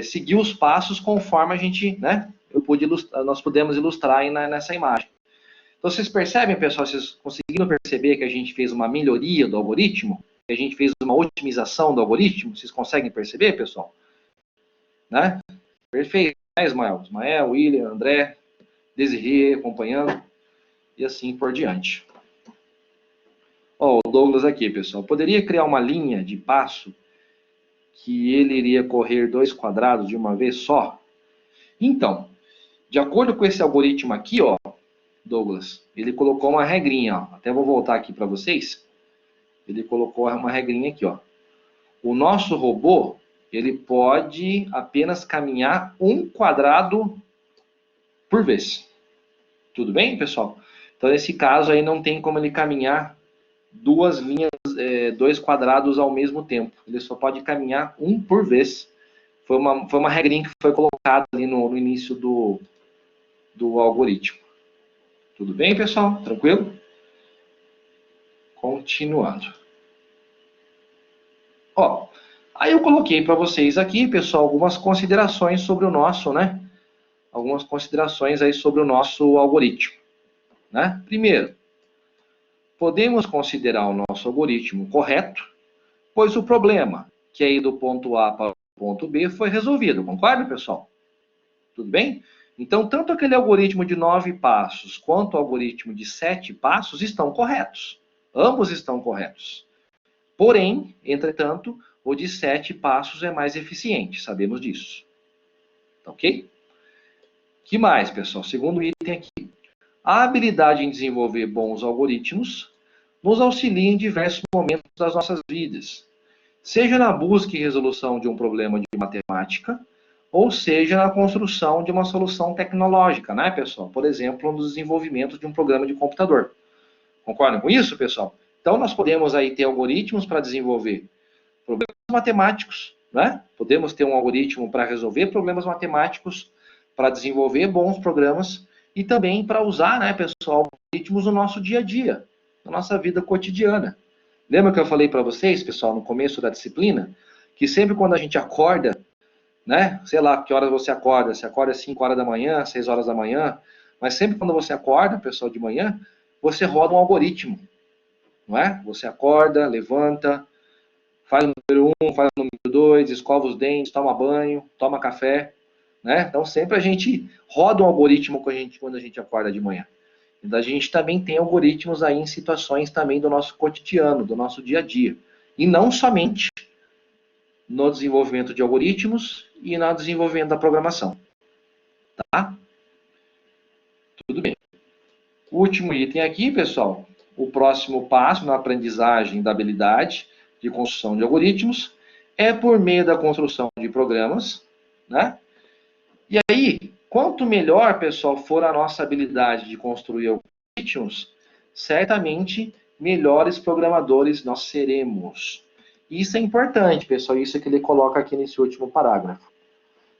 seguir os passos conforme a gente, né? Nós pudemos ilustrar aí nessa imagem. Então, vocês percebem, pessoal, vocês conseguiram perceber que a gente fez uma melhoria do algoritmo? Que a gente fez uma otimização do algoritmo? Vocês conseguem perceber, pessoal? Né? Perfeito, né, Ismael? Ismael, William, André, Desirê acompanhando e assim por diante. Ó, o Douglas aqui, pessoal. Poderia criar uma linha de passo que ele iria correr 2 quadrados de uma vez só? Então, de acordo com esse algoritmo aqui, ó, Douglas, ele colocou uma regrinha, ó. Até vou voltar aqui para vocês. Ele colocou uma regrinha aqui, ó. O nosso robô, ele pode apenas caminhar 1 quadrado por vez. Tudo bem, pessoal? Então, nesse caso aí, não tem como ele caminhar 2 linhas, 2 quadrados ao mesmo tempo. Ele só pode caminhar 1 por vez. Foi uma regrinha que foi colocada ali no início do algoritmo. Tudo bem, pessoal? Tranquilo? Continuando. Ó, Aí eu coloquei para vocês aqui, pessoal, algumas considerações sobre o nosso, né? Algumas considerações aí sobre o nosso algoritmo, né? Primeiro, podemos considerar o nosso algoritmo correto, pois o problema, que é ir do ponto A para o ponto B, foi resolvido. Concorda, pessoal? Tudo bem? Então, tanto aquele algoritmo de 9 passos quanto o algoritmo de 7 passos estão corretos. Ambos estão corretos. Porém, entretanto, o de 7 passos é mais eficiente, sabemos disso. Ok? Que mais, pessoal? Segundo item aqui. A habilidade em desenvolver bons algoritmos nos auxilia em diversos momentos das nossas vidas, seja na busca e resolução de um problema de matemática, ou seja na construção de uma solução tecnológica, né, pessoal? Por exemplo, no desenvolvimento de um programa de computador. Concordam com isso, pessoal? Então, nós podemos aí ter algoritmos para desenvolver problemas matemáticos, né? Podemos ter um algoritmo para resolver problemas matemáticos, para desenvolver bons programas e também para usar, né, pessoal, algoritmos no nosso dia a dia, na nossa vida cotidiana. Lembra que eu falei para vocês, pessoal, no começo da disciplina, que sempre quando a gente acorda, né, sei lá que horas você acorda às 5 horas da manhã, 6 horas da manhã, mas sempre quando você acorda, pessoal, de manhã, você roda um algoritmo, não é? Você acorda, levanta, faz o número 1, faz o número 2, escova os dentes, toma banho, toma café, né? Então sempre a gente roda um algoritmo quando a gente acorda de manhã. Então, a gente também tem algoritmos aí em situações também do nosso cotidiano, do nosso dia a dia. E não somente no desenvolvimento de algoritmos e no desenvolvimento da programação. Tá? Tudo bem. O último item aqui, pessoal, o próximo passo na aprendizagem da habilidade de construção de algoritmos é por meio da construção de programas, né? E aí, quanto melhor, pessoal, for a nossa habilidade de construir algoritmos, certamente melhores programadores nós seremos. Isso é importante, pessoal, isso é que ele coloca aqui nesse último parágrafo.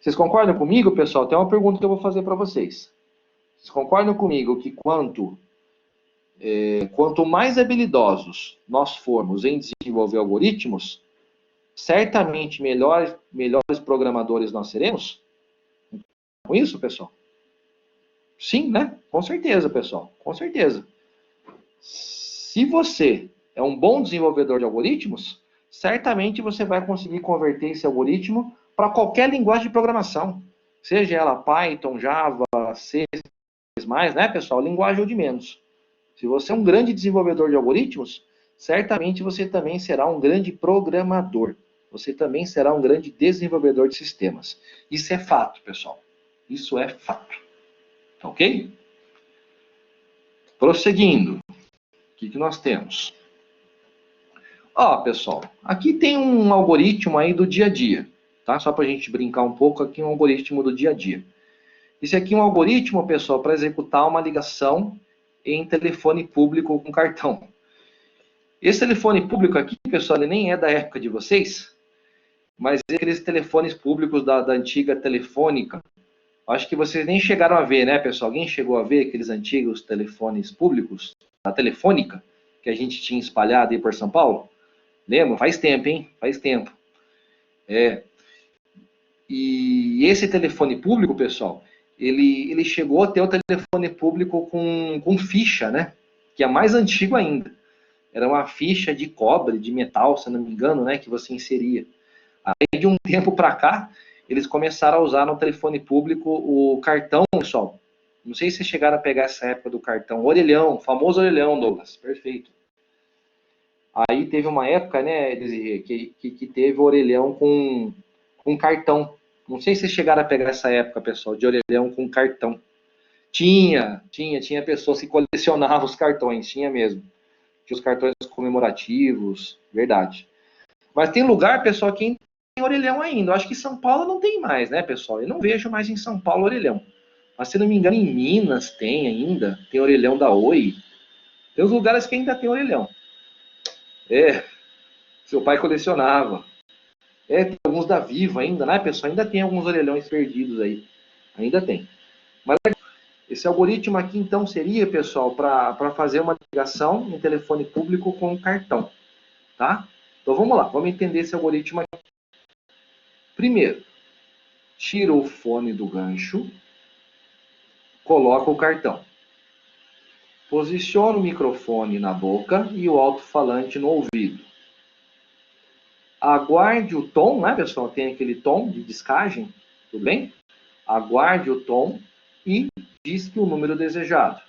Vocês concordam comigo, pessoal? Tem uma pergunta que eu vou fazer para vocês. Vocês concordam comigo que quanto mais habilidosos nós formos em desenvolver algoritmos, certamente melhores programadores nós seremos? Com isso, pessoal? Sim, né? Com certeza, pessoal. Com certeza. Se você é um bom desenvolvedor de algoritmos, certamente você vai conseguir converter esse algoritmo para qualquer linguagem de programação. Seja ela Python, Java, C++, né, pessoal? Linguagem ou de menos. Se você é um grande desenvolvedor de algoritmos, certamente você também será um grande programador. Você também será um grande desenvolvedor de sistemas. Isso é fato, pessoal. Isso é fato. Ok? Prosseguindo. O que nós temos? Ó, pessoal, aqui tem um algoritmo aí do dia a dia, tá? Só para a gente brincar um pouco, aqui um algoritmo do dia a dia. Esse aqui é um algoritmo, pessoal, para executar uma ligação em telefone público com cartão. Esse telefone público aqui, pessoal, ele nem é da época de vocês, mas é aqueles telefones públicos da antiga Telefônica. Acho que vocês nem chegaram a ver, né, pessoal? Alguém chegou a ver aqueles antigos telefones públicos da Telefônica que a gente tinha espalhado aí por São Paulo? Lembra? Faz tempo, hein? Faz tempo. E esse telefone público, pessoal, ele chegou a ter o telefone público com ficha, né? Que é mais antigo ainda. Era uma ficha de cobre, de metal, se não me engano, né? Que você inseria. Aí, de um tempo para cá, eles começaram a usar no telefone público o cartão, pessoal. Não sei se vocês chegaram a pegar essa época do cartão. Orelhão, famoso orelhão, Douglas. Perfeito. Aí teve uma época, né, que teve o orelhão com cartão. Não sei se vocês chegaram a pegar essa época, pessoal, de orelhão com cartão. Tinha pessoas que colecionavam os cartões, tinha mesmo. Tinha os cartões comemorativos, verdade. Mas tem lugar, pessoal, que tem orelhão ainda. Eu acho que em São Paulo não tem mais, né, pessoal? Eu não vejo mais em São Paulo orelhão. Mas se não me engano, em Minas tem ainda. Tem orelhão da Oi. Tem os lugares que ainda tem orelhão. Seu pai colecionava. Tem alguns da Viva ainda, né, pessoal? Ainda tem alguns orelhões perdidos aí. Ainda tem. Mas esse algoritmo aqui, então, seria, pessoal, para fazer uma ligação em telefone público com cartão. Tá? Então, vamos lá. Vamos entender esse algoritmo aqui. Primeiro, tira o fone do gancho, coloca o cartão. Posiciona o microfone na boca e o alto-falante no ouvido. Aguarde o tom, né, pessoal? Tem aquele tom de descagem, tudo bem? Aguarde o tom e disque o número desejado.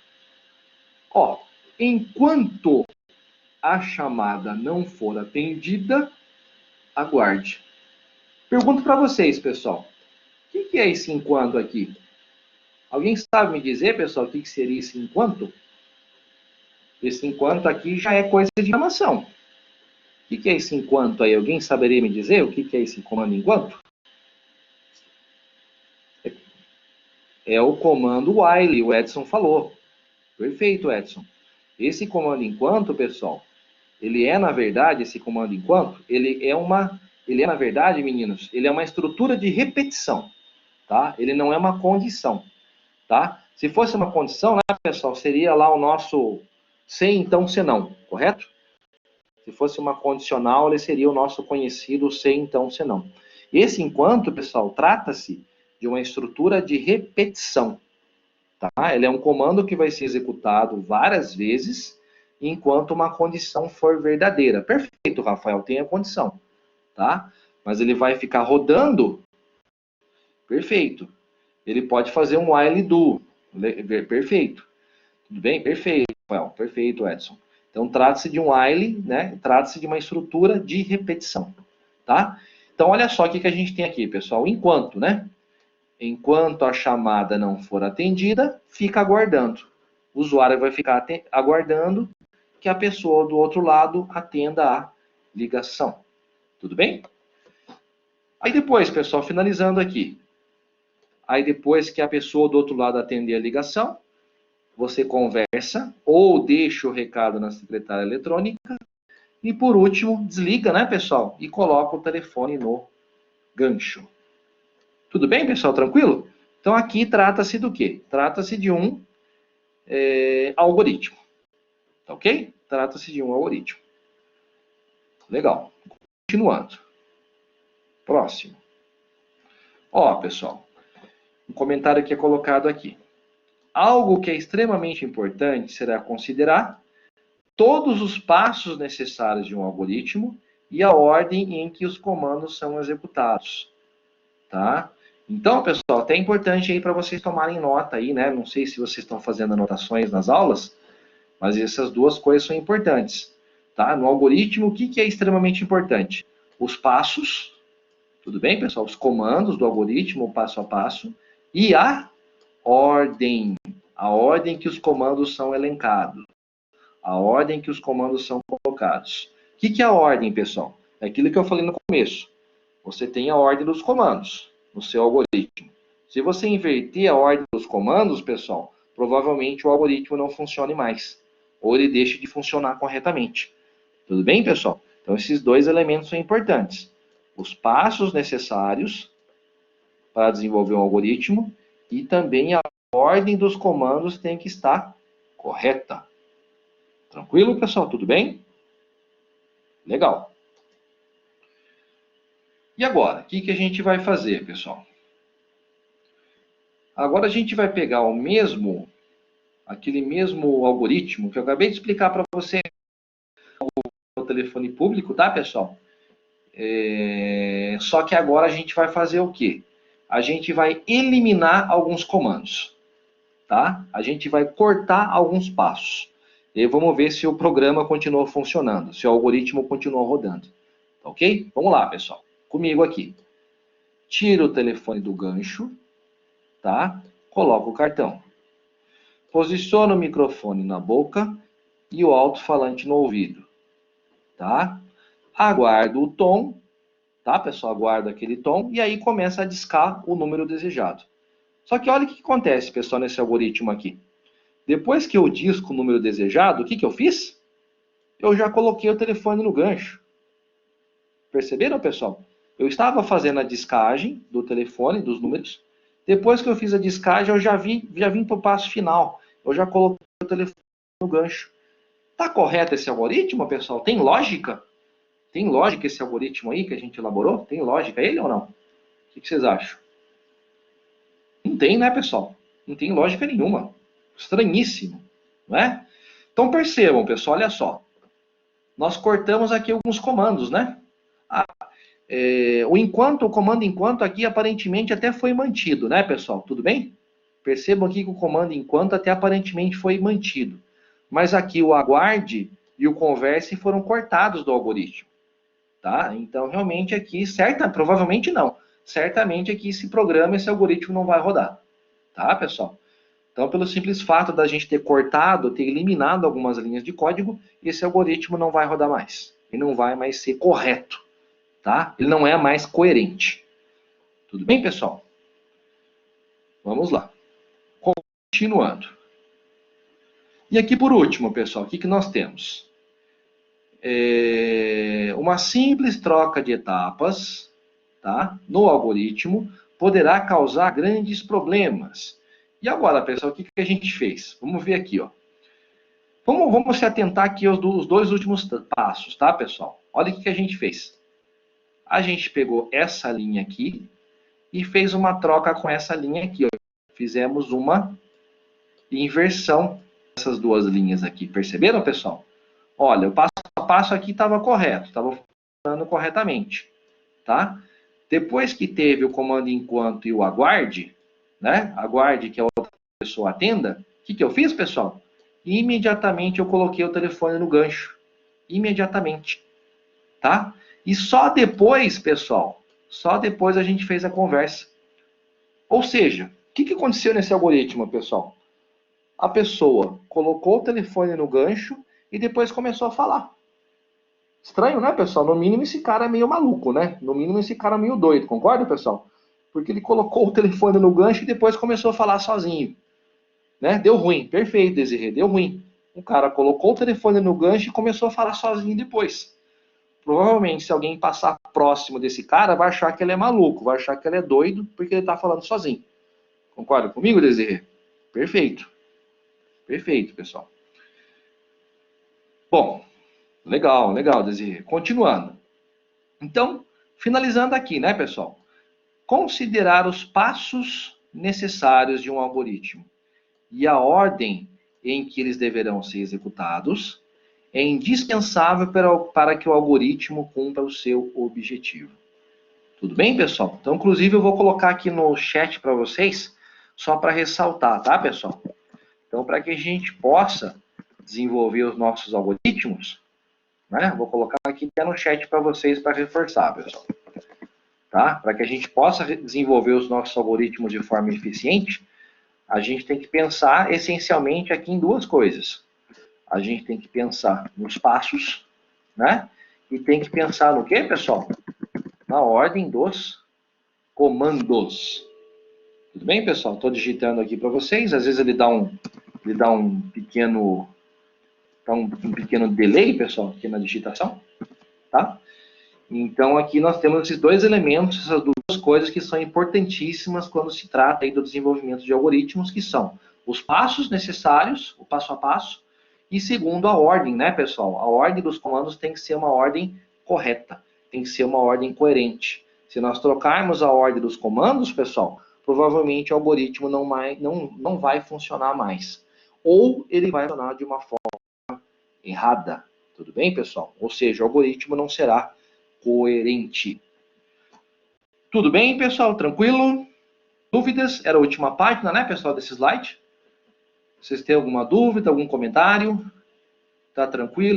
Ó, enquanto a chamada não for atendida, aguarde. Pergunto para vocês, pessoal. O que é esse enquanto aqui? Alguém sabe me dizer, pessoal, o que seria esse enquanto? Esse enquanto aqui já é coisa de programação. O que é esse enquanto aí? Alguém saberia me dizer o que é esse comando enquanto? É o comando while, o Edson falou. Perfeito, Edson. Esse comando enquanto, pessoal, ele é, na verdade, esse comando enquanto, ele é, na verdade, meninos, ele é uma estrutura de repetição, tá? Ele não é uma condição, tá? Se fosse uma condição, né, pessoal, seria lá o nosso se, então, se não, correto? Se fosse uma condicional, ele seria o nosso conhecido se, então, se não. Esse enquanto, pessoal, trata-se de uma estrutura de repetição, tá? Ele é um comando que vai ser executado várias vezes enquanto uma condição for verdadeira. Perfeito, Rafael, tem a condição, tá? Mas ele vai ficar rodando. Perfeito. Ele pode fazer um while do. Perfeito. Tudo bem? Perfeito, Rafael. Perfeito, Edson. Então, trata-se de um while, né? Trata-se de uma estrutura de repetição, tá? Então, olha só o que a gente tem aqui, pessoal. Enquanto, né? Enquanto a chamada não for atendida, fica aguardando. O usuário vai ficar aguardando que a pessoa do outro lado atenda a ligação. Tudo bem? Aí depois, pessoal, finalizando aqui. Aí depois que a pessoa do outro lado atender a ligação, você conversa ou deixa o recado na secretária eletrônica. E por último, desliga, né, pessoal? E coloca o telefone no gancho. Tudo bem, pessoal? Tranquilo? Então aqui trata-se do quê? Trata-se de um algoritmo. Tá ok? Trata-se de um algoritmo. Legal. Continuando. Próximo. Ó, pessoal, um comentário que é colocado aqui. Algo que é extremamente importante será considerar todos os passos necessários de um algoritmo e a ordem em que os comandos são executados. Tá? Então, pessoal, até é importante aí para vocês tomarem nota aí, né? Não sei se vocês estão fazendo anotações nas aulas, mas essas duas coisas são importantes. Tá? No algoritmo, o que é extremamente importante? Os passos, tudo bem, pessoal? Os comandos do algoritmo, passo a passo, e a ordem que os comandos são elencados, a ordem que os comandos são colocados. O que é a ordem, pessoal? É aquilo que eu falei no começo. Você tem a ordem dos comandos no seu algoritmo. Se você inverter a ordem dos comandos, pessoal, provavelmente o algoritmo não funcione mais, ou ele deixe de funcionar corretamente. Tudo bem, pessoal? Então, esses dois elementos são importantes. Os passos necessários para desenvolver um algoritmo e também a ordem dos comandos tem que estar correta. Tranquilo, pessoal? Tudo bem? Legal. E agora, o que a gente vai fazer, pessoal? Agora a gente vai pegar aquele mesmo algoritmo que eu acabei de explicar para você no telefone público, tá, pessoal? Só que agora a gente vai fazer o quê? A gente vai eliminar alguns comandos, tá? A gente vai cortar alguns passos. E vamos ver se o programa continuou funcionando, se o algoritmo continuou rodando. Ok? Vamos lá, pessoal. Comigo aqui. Tira o telefone do gancho, tá? Coloca o cartão. Posiciona o microfone na boca e o alto-falante no ouvido, tá? Aguarda o tom, tá, pessoal? Aguarda aquele tom e aí começa a discar o número desejado. Só que olha o que acontece, pessoal, nesse algoritmo aqui. Depois que eu disco o número desejado, o que eu fiz? Eu já coloquei o telefone no gancho. Perceberam, pessoal? Eu estava fazendo a discagem do telefone, dos números. Depois que eu fiz a discagem, eu já vim para o passo final. Eu já coloquei o telefone no gancho. Tá correto esse algoritmo, pessoal? Tem lógica? Tem lógica esse algoritmo aí que a gente elaborou? Tem lógica ele ou não? O que vocês acham? Não tem, né, pessoal? Não tem lógica nenhuma. Estranhíssimo, não é? Então percebam, pessoal, olha só. Nós cortamos aqui alguns comandos, né? O comando enquanto aqui aparentemente até foi mantido, né, pessoal? Tudo bem? Percebam aqui que o comando enquanto até aparentemente foi mantido. Mas aqui o aguarde e o converse foram cortados do algoritmo. Tá? Então, realmente aqui, provavelmente não. Certamente aqui esse programa, esse algoritmo não vai rodar. Tá, pessoal? Então, pelo simples fato da gente ter cortado, ter eliminado algumas linhas de código, esse algoritmo não vai rodar mais. Ele não vai mais ser correto. Tá? Ele não é mais coerente. Tudo bem, pessoal? Vamos lá. Continuando. E aqui por último, pessoal, o que nós temos? Uma simples troca de etapas, tá, no algoritmo poderá causar grandes problemas. E agora, pessoal, o que a gente fez? Vamos ver aqui, ó. Vamos se atentar aqui aos dois últimos passos, tá, pessoal? Olha o que a gente fez. A gente pegou essa linha aqui e fez uma troca com essa linha aqui, ó. Fizemos uma inversão dessas duas linhas aqui. Perceberam, pessoal? Olha, o passo a passo aqui estava correto, estava funcionando corretamente, tá? Depois que teve o comando enquanto e o aguarde, né? Aguarde que a outra pessoa atenda. O que eu fiz, pessoal? Imediatamente eu coloquei o telefone no gancho. Imediatamente, tá? E só depois, pessoal, só depois a gente fez a conversa. Ou seja, o que aconteceu nesse algoritmo, pessoal? A pessoa colocou o telefone no gancho e depois começou a falar. Estranho, né, pessoal? No mínimo esse cara é meio maluco, né? No mínimo esse cara é meio doido, concorda, pessoal? Porque ele colocou o telefone no gancho e depois começou a falar sozinho. Né? Deu ruim, perfeito, Desirê, deu ruim. O cara colocou o telefone no gancho e começou a falar sozinho depois. Provavelmente, se alguém passar próximo desse cara, vai achar que ele é maluco, vai achar que ele é doido, porque ele está falando sozinho. Concorda comigo, Desirê? Perfeito. Perfeito, pessoal. Bom, legal, Desirê. Continuando. Então, finalizando aqui, né, pessoal? Considerar os passos necessários de um algoritmo e a ordem em que eles deverão ser executados é indispensável para que o algoritmo cumpra o seu objetivo. Tudo bem, pessoal? Então, inclusive, eu vou colocar aqui no chat para vocês, só para ressaltar, tá, pessoal? Então, para que a gente possa desenvolver os nossos algoritmos, né? Vou colocar aqui até no chat para vocês para reforçar, pessoal. Tá? Para que a gente possa desenvolver os nossos algoritmos de forma eficiente, a gente tem que pensar essencialmente aqui em duas coisas. A gente tem que pensar nos passos, né? E tem que pensar no quê, pessoal? Na ordem dos comandos. Tudo bem, pessoal? Estou digitando aqui para vocês. Às vezes ele dá um pequeno delay, pessoal, aqui na digitação, tá? Então, aqui nós temos esses dois elementos, essas duas coisas que são importantíssimas quando se trata aí do desenvolvimento de algoritmos, que são os passos necessários, o passo a passo, e segundo, a ordem, né, pessoal? A ordem dos comandos tem que ser uma ordem correta, tem que ser uma ordem coerente. Se nós trocarmos a ordem dos comandos, pessoal, provavelmente o algoritmo não vai funcionar mais. Ou ele vai funcionar de uma forma errada. Tudo bem, pessoal? Ou seja, o algoritmo não será coerente. Tudo bem, pessoal? Tranquilo? Dúvidas? Era a última página, né, pessoal, desse slide? Vocês têm alguma dúvida, algum comentário? Tá tranquilo?